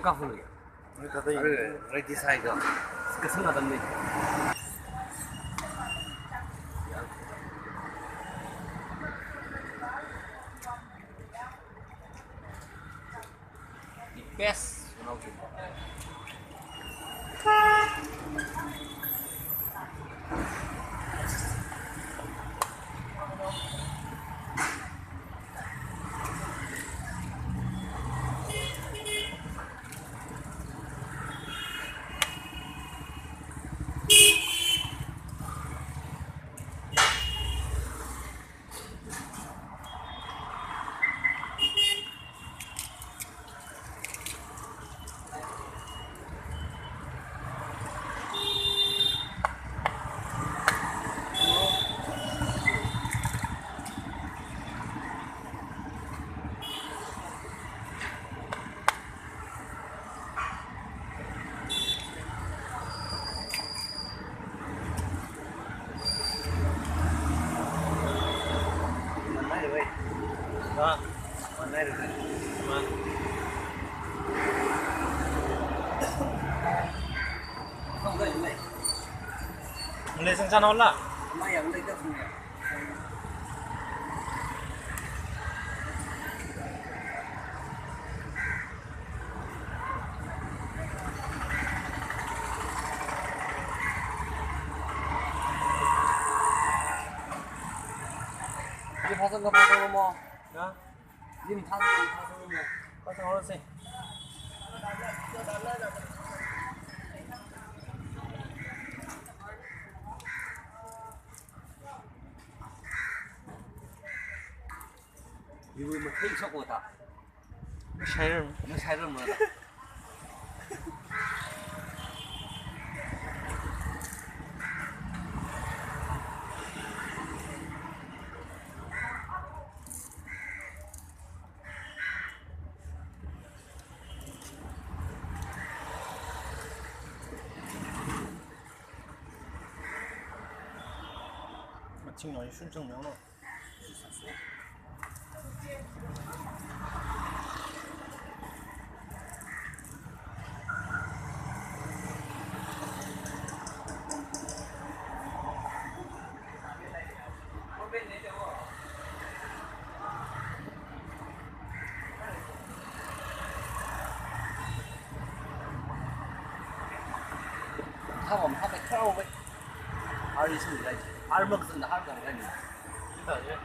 告诉你，来第三个，是个什么东西？The best, you know. हाँ không có những này 원래 생산 올라 mai ở đây các không nhỉ 이제 파서 뭐 야 이미 타서 뭐 가서 얼었어 이거 뭐 케이크 섞고 다 샤이를 nó sai rồi mà 마침 여기 순정면허 타면 타면 캐러오백 알이 있습니다 알 먹습니다 알 먹습니다 일단 이제